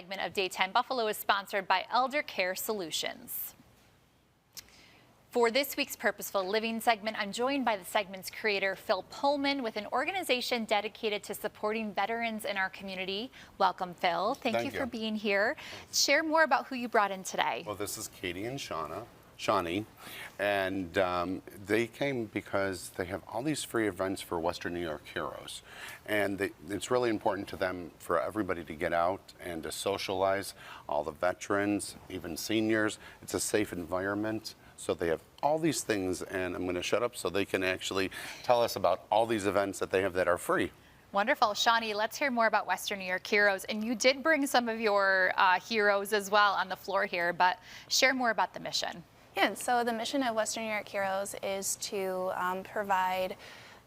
segment of Daytime Buffalo is sponsored by Elder Care Solutions. For this week's Purposeful Living segment, I'm joined by the segment's creator, Phil Pullman, with an organization dedicated to supporting veterans in our community. Welcome, Phil. Thank you for being here. Share more about who you brought in today. Well, this is Katie and Shawnee, and they came because they have all these free events for Western New York heroes, and it's really important to them for everybody to get out and to socialize, all the veterans, even seniors. It's a safe environment, so they have all these things, and I'm going to shut up so they can actually tell us about all these events that they have that are free. Wonderful. Shawnee, let's hear more about Western New York Heroes. And you did bring some of your heroes as well on the floor here, but share more about the mission. Yeah, so the mission of Western New York Heroes is to provide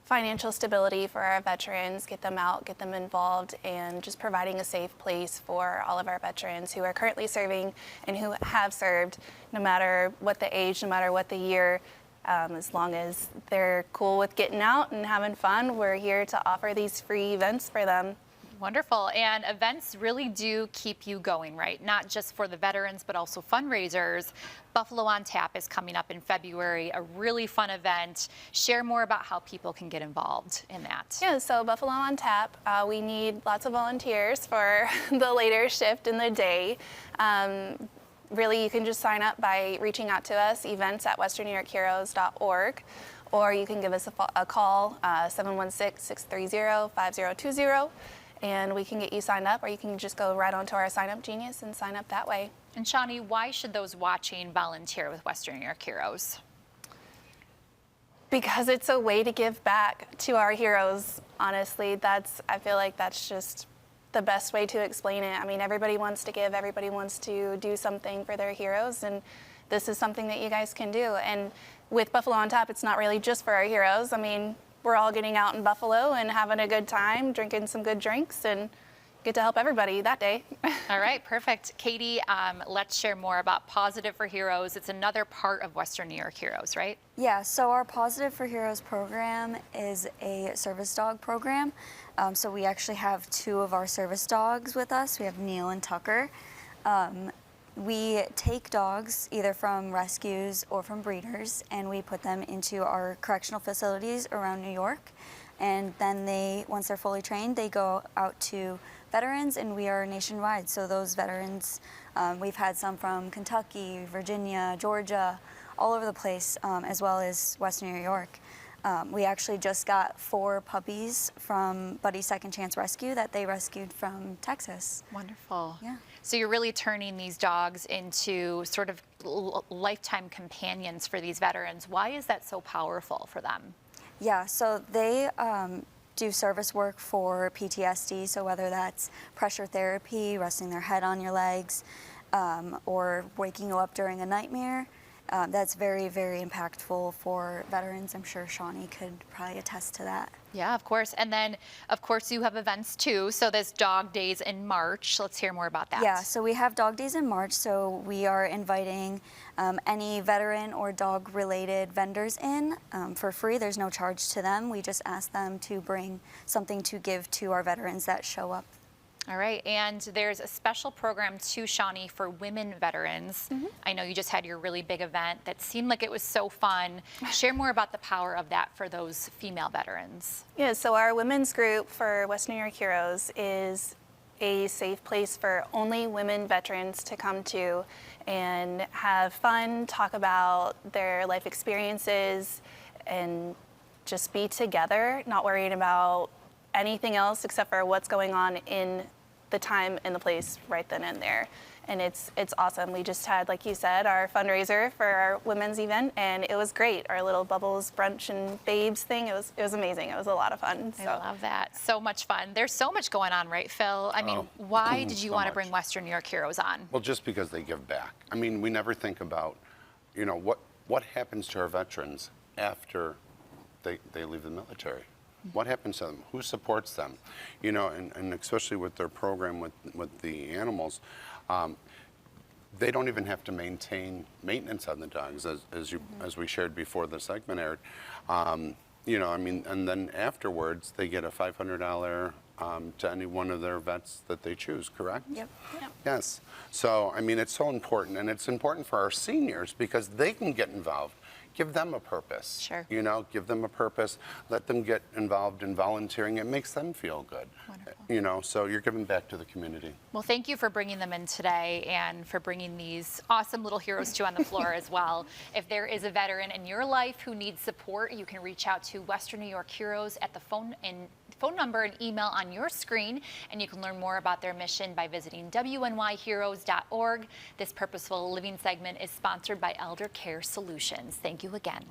financial stability for our veterans, get them out, get them involved, and just providing a safe place for all of our veterans who are currently serving and who have served, no matter what the age, no matter what the year. As long as they're cool with getting out and having fun, we're here to offer these free events for them. Wonderful. And events really do keep you going, right? Not just for the veterans, but also fundraisers. Buffalo on Tap is coming up in February, a really fun event. Share more about how people can get involved in that. Yeah, so Buffalo on Tap, we need lots of volunteers for the later shift in the day. Really, you can just sign up by reaching out to us, events@westernnewyorkheroes.org, or you can give us a call, 716-630-5020. And we can get you signed up, or you can just go right onto our Sign Up Genius and sign up that way. And Shawnee, why should those watching volunteer with Western New York Heroes? Because it's a way to give back to our heroes. Honestly, I feel like that's just the best way to explain it. I mean, everybody wants to give, everybody wants to do something for their heroes, and this is something that you guys can do. And with Buffalo on Tap, it's not really just for our heroes. I mean, we're all getting out in Buffalo and having a good time, drinking some good drinks, and get to help everybody that day. All right, perfect. Katie, let's share more about Positive for Heroes. It's another part of Western New York Heroes, right? Yeah, so our Positive for Heroes program is a service dog program. So we actually have two of our service dogs with us. We have Neil and Tucker. We take dogs either from rescues or from breeders, and we put them into our correctional facilities around New York. And then once they're fully trained, they go out to veterans, and we are nationwide. So those veterans, we've had some from Kentucky, Virginia, Georgia, all over the place, as well as Western New York. We actually just got 4 puppies from Buddy's Second Chance Rescue that they rescued from Texas. Wonderful. Yeah. So you're really turning these dogs into sort of lifetime companions for these veterans. Why is that so powerful for them? Yeah, so they do service work for PTSD, so whether that's pressure therapy, resting their head on your legs, or waking you up during a nightmare. That's very, very impactful for veterans. I'm sure Shawnee could probably attest to that. Yeah, of course. And then, of course, you have events too. So there's Dog Days in March. Let's hear more about that. Yeah, so we have Dog Days in March. So we are inviting any veteran or dog-related vendors in for free. There's no charge to them. We just ask them to bring something to give to our veterans that show up. All right, and there's a special program too, Shawnee, for women veterans. I know you just had your really big event that seemed like it was so fun. Share more about the power of that for those female veterans. Yeah, so our women's group for Western New York Heroes is a safe place for only women veterans to come to and have fun, talk about their life experiences, and just be together, not worrying about anything else except for what's going on in the time and the place right then and there. And it's awesome. We just had, like you said, our fundraiser for our women's event, and it was great. Our little Bubbles brunch and babes thing, it was amazing. It was a lot of fun. I love that. So much fun. There's so much going on, right, Phil? I mean, why did you want to bring Western New York Heroes on? Well, just because they give back. I mean, we never think about, you know, what happens to our veterans after they leave the military. What happens to them? Who supports them? You know, and especially with their program with the animals, they don't even have to maintain maintenance on the dogs, as we shared before the segment aired. You know, I mean, and then afterwards they get a $500 to any one of their vets that they choose, correct? Yep. Yes. So, I mean, it's so important, and it's important for our seniors because they can get involved. Give them a purpose. Sure. You know, give them a purpose. Let them get involved in volunteering. It makes them feel good. Wonderful. You know, so you're giving back to the community. Well, thank you for bringing them in today and for bringing these awesome little heroes to on the floor as well. If there is a veteran in your life who needs support, you can reach out to Western New York Heroes at the phone number and email on your screen, and you can learn more about their mission by visiting WNYHeroes.org. This Purposeful Living segment is sponsored by Elder Care Solutions. Thank you again.